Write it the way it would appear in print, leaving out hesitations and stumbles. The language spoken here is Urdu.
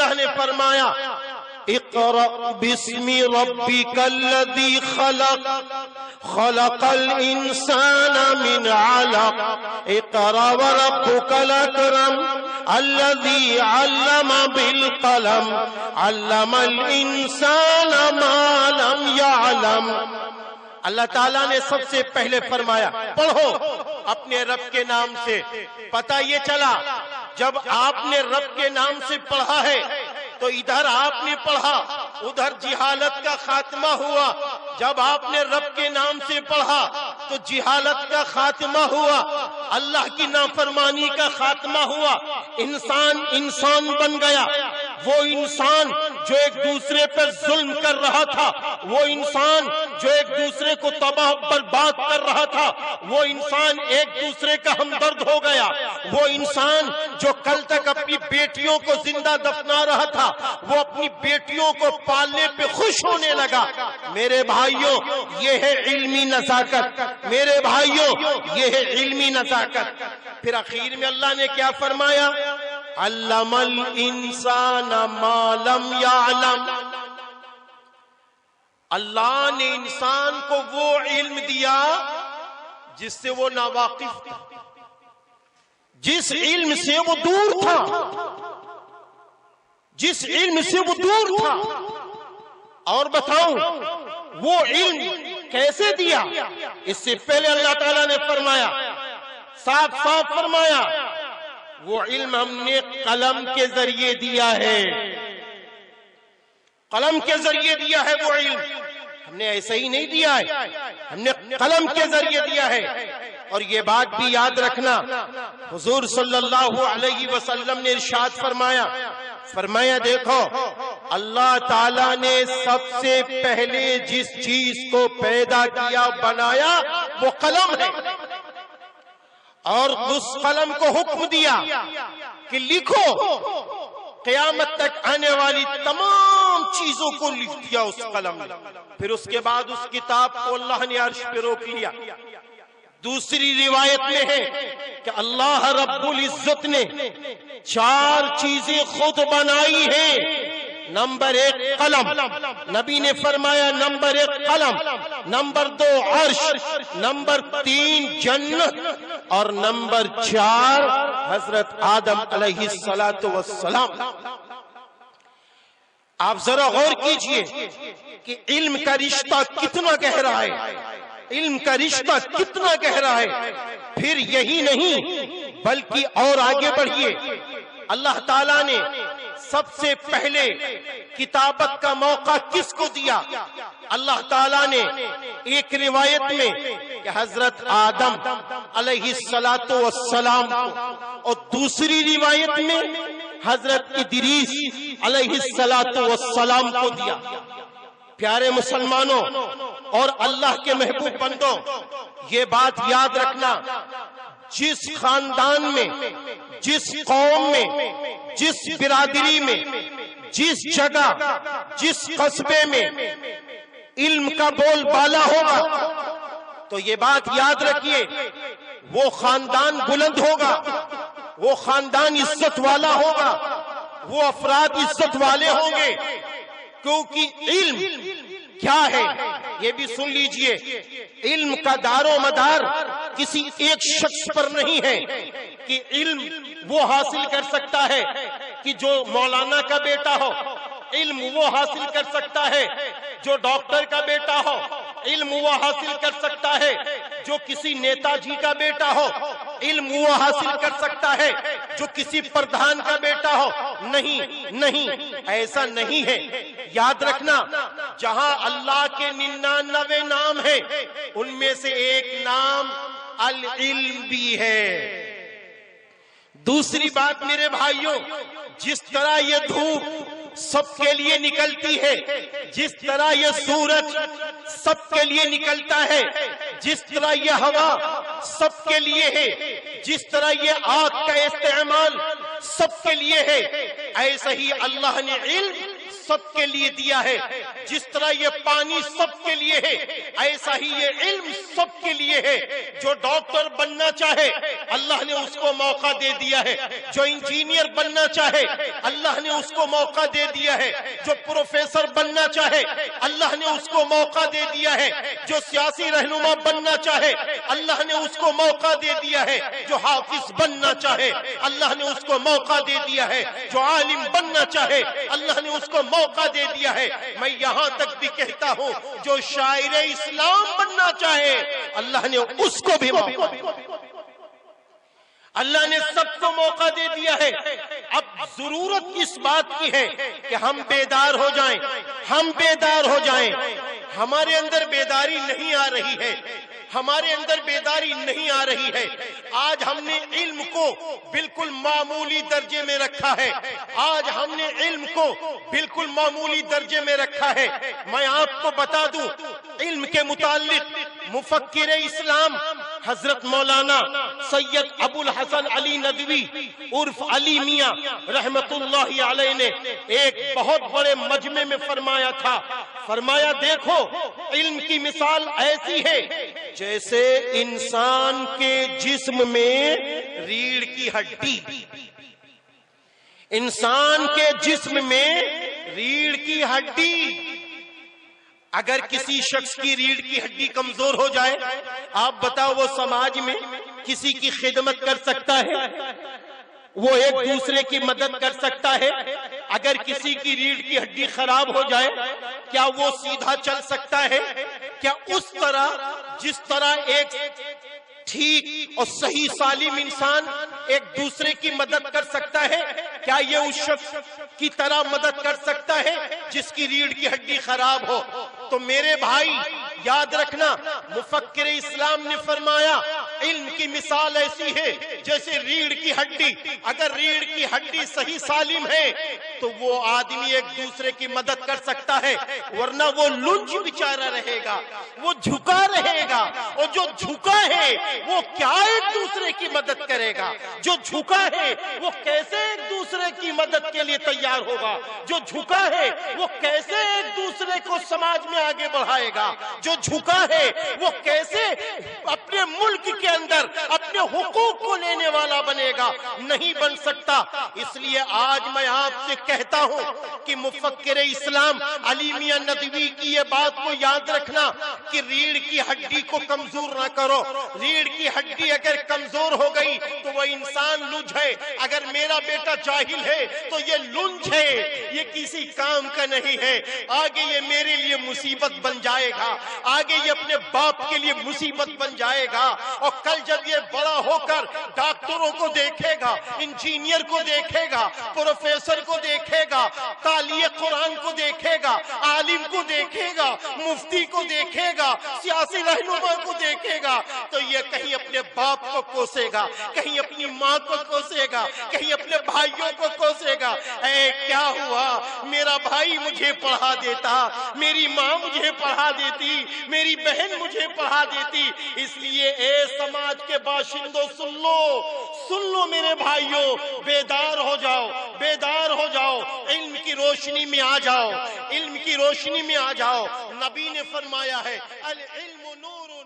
اللہ نے فرمایا اقرأ بسم ربک الذی خلق خلق الانسان من علق اقرأ وربک الاکرم الذی علم بالقلم علم الانسان ما لم يعلم۔ اللہ تعالیٰ نے سب سے پہلے فرمایا پڑھو اپنے رب کے نام سے۔ پتہ یہ چلا جب آپ نے رب کے نام سے پڑھا ہے تو ادھر آپ نے پڑھا ادھر جہالت کا خاتمہ ہوا، جب آپ نے رب کے نام سے پڑھا تو جہالت کا خاتمہ ہوا، اللہ کی نافرمانی کا خاتمہ ہوا، انسان بن گیا۔ وہ انسان جو ایک دوسرے پر ظلم کر رہا تھا، وہ انسان جو ایک دوسرے کو تباہ برباد کر رہا تھا، وہ انسان ایک دوسرے کا ہمدرد ہو گیا۔ وہ انسان جو کل تک اپنی بیٹیوں کو زندہ دفنا رہا تھا، وہ اپنی بیٹیوں کو پالنے پہ خوش ہونے لگا۔ میرے بھائیوں یہ ہے علمی نزاکت، میرے بھائیوں یہ ہے علمی نزاکت۔ پھر آخر میں اللہ نے کیا فرمایا؟ علم الانسان ما لم یعلم۔ اللہ نے انسان کو وہ علم دیا جس سے وہ ناواقف تھا، جس علم سے وہ دور تھا، جس علم سے وہ دور تھا۔ اور بتاؤں وہ علم کیسے دیا؟ اس سے پہلے اللہ تعالیٰ نے فرمایا، صاف صاف فرمایا، وہ علم ہم نے قلم کے ذریعے دیا ہے، قلم کے ذریعے دیا ہے۔ وہ علم ہم نے ایسے ہی نہیں دیا ہے، ہم نے قلم کے ذریعے دیا ہے۔ اور یہ بات بھی یاد رکھنا، حضور صلی اللہ علیہ وسلم نے ارشاد فرمایا دیکھو اللہ تعالیٰ نے سب سے پہلے جس چیز کو پیدا کیا بنایا وہ قلم ہے، اور اس قلم کو حکم دیا کہ لکھو۔ قیامت تک آنے والی تمام چیزوں کو لکھ دیا اس قلم نے۔ پھر اس کے بعد اس کتاب کو اللہ نے عرش پہ روک لیا۔ دوسری روایت میں ہے کہ اللہ رب العزت نے 4 چیزیں خود بنائی ہیں۔ نمبر 1 قلم، نبی نے فرمایا نمبر 1 قلم، نمبر 2 عرش، نمبر 3 جنت، اور نمبر 4 حضرت آدم علیہ السلام۔ آپ ذرا غور کیجئے کہ علم کا رشتہ کتنا گہرا ہے، علم کا رشتہ کتنا گہرا ہے۔ پھر یہی نہیں بلکہ اور آگے بڑھیے، اللہ تعالیٰ نے سب سے پہلے کتابت کا موقع کس کو دیا؟ اللہ تعالیٰ نے ایک روایت میں کہ حضرت آدم علیہ السلام کو، اور دوسری روایت میں حضرت ادریس علیہ السلام کو دیا۔ پیارے مسلمانوں اور اللہ کے محبوب بندوں، یہ بات یاد رکھنا، جس خاندان میں، جس قوم میں، جس برادری میں، جس جگہ، جس قصبے میں علم کا بول بالا ہوگا تو یہ بات یاد رکھیے وہ خاندان بلند ہوگا، وہ خاندان عزت والا ہوگا، وہ افراد عزت والے ہوں گے۔ کیونکہ علم کیا ہے یہ بھی سن لیجئے، علم کا دار و مدار کسی ایک شخص پر نہیں ہے کہ علم وہ حاصل کر سکتا ہے کہ جو مولانا کا بیٹا ہو، علم وہ حاصل کر سکتا ہے جو ڈاکٹر کا بیٹا ہو، علم وہ حاصل کر سکتا ہے جو کسی نیتا جی کا بیٹا ہو، علم وہ حاصل کر سکتا ہے جو کسی پردھان کا بیٹا ہو۔ نہیں، ایسا نہیں ہے۔ یاد رکھنا، جہاں اللہ کے 99 نام ہیں ان میں سے ایک نام العلم بھی ہے۔ دوسری بات میرے بھائیوں، جس طرح یہ دھوپ سب کے لیے نکلتی ہے، جس طرح یہ سورج سب کے لیے نکلتا ہے، جس طرح یہ ہوا سب کے لیے ہے، جس طرح یہ آگ کا استعمال سب کے لیے ہے، ایسا ہی اللہ نے علم سب کے لیے دیا ہے. جس طرح یہ پانی سب کے لیے ہے ایسا ہی یہ علم سب کے لیے ہے. جو ڈاکٹر بننا چاہے اللہ نے اس کو موقع دے دیا ہے. جو انجینئر بننا چاہے اللہ نے اس کو موقع دے دیا ہے. جو پروفیسر بننا چاہے اللہ نے اس کو موقع دے دیا ہے. جو سیاسی رہنما بننا چاہے اللہ نے اس کو موقع دے دیا ہے. جو حافظ بننا چاہے اللہ نے اس کو موقع دے دیا ہے. جو عالم بننا چاہے اللہ نے اس کو موقع دے دیا ہے. میں یہاں تک بھی کہتا ہوں جو شاعر اسلام بننا چاہے اللہ نے اس کو بھی موقع دیا. اللہ نے سب کو موقع دے دیا ہے. اب ضرورت اس بات کی ہے کہ ہم بیدار ہو جائیں. ہم بیدار ہو جائیں. ہمارے اندر بیداری نہیں آ رہی ہے. ہمارے اندر بیداری نہیں آ رہی ہے. آج ہم نے علم کو بالکل معمولی درجے میں رکھا ہے. آج ہم نے علم کو بالکل معمولی درجے میں رکھا ہے. میں آپ کو بتا دوں علم کے متعلق مفکر اسلام حضرت مولانا سید ابو الحسن علی ندوی عرف علی میاں رحمت اللہ علیہ نے ایک بہت بڑے مجمع میں فرمایا تھا. فرمایا دیکھو علم کی مثال ایسی ہے جیسے انسان کے جسم میں ریڑھ کی ہڈی. انسان کے جسم میں ریڑھ کی ہڈی. اگر کسی شخص کی ریڑھ کی ہڈی کمزور ہو جائے آپ بتاؤ وہ سماج میں کسی کی خدمت کر سکتا ہے؟ وہ ایک دوسرے کی مدد کر سکتا ہے؟ اگر کسی کی ریڑھ کی ہڈی خراب ہو جائے کیا وہ سیدھا چل سکتا ہے؟ کیا اس طرح جس طرح ایک ٹھیک اور صحیح سالم انسان ایک دوسرے کی مدد کر سکتا ہے کیا یہ اس شخص کی طرح مدد کر سکتا ہے جس کی ریڑھ کی ہڈی خراب ہو؟ تو میرے بھائی یاد رکھنا مفکر اسلام نے فرمایا علم کی مثال ایسی ہے جیسے ریڑھ کی ہڈی. اگر ریڑھ کی ہڈی صحیح سالم ہے تو وہ آدمی ایک دوسرے کی مدد کر سکتا ہے ورنہ وہ لنج بیچارہ رہے گا. وہ جھکا رہے گا. اور جو جھکا ہے وہ کیا ایک دوسرے کی مدد کرے گا؟ جو جھکا ہے وہ کیسے ایک دوسرے کی مدد کے لیے تیار ہوگا؟ جو جھکا ہے وہ کیسے ایک دوسرے کو سماج میں آگے بڑھائے گا؟ جو جھکا ہے وہ کیسے اپنے ملک کے اندر اپنے حقوق کو لینے والا بنے گا؟ نہیں بن سکتا. اس لیے آج میں آپ سے کہتا ہوں کہ مفکر اسلام علی میاں ندوی کی یہ بات کو یاد رکھنا کہ ریڑھ کی ہڈی کو کمزور نہ کرو. ریڑھ کی ہڈی اگر کمزور ہو گئی تو وہ انسان لنج ہے. اگر میرا بیٹا جاہل ہے تو یہ لنج ہے, یہ کسی کام کا نہیں ہے. آگے یہ میرے لیے مصیبت بن جائے گا, آگے یہ اپنے باپ کے لیے مصیبت بن جائے گا. اور کل جب یہ بڑا ہو کر ڈاکٹروں کو دیکھے گا, انجینئر کو دیکھے گا, پروفیسر کو دیکھے گا, قاری قرآن کو دیکھے گا, عالم کو دیکھے گا, مفتی کو دیکھے گا, سیاسی رہنما کو دیکھے گا, تو یہ کہیں اپنے باپ کو کوسے گا, کہیں اپنی ماں کو کوسے گا, کہیں اپنے بھائیوں کو کوسے گا. اے کیا ہوا, میرا بھائی مجھے پڑھا دیتا, میری ماں مجھے پڑھا دیتی, میری بہن مجھے پڑھا دیتی. اس لیے اے سماج کے باشندوں سن لو میرے بھائیوں, بیدار ہو جاؤ, بیدار ہو جاؤ, علم کی روشنی میں آ جاؤ, علم کی روشنی میں آ جاؤ. نبی نے فرمایا ہے العلم نور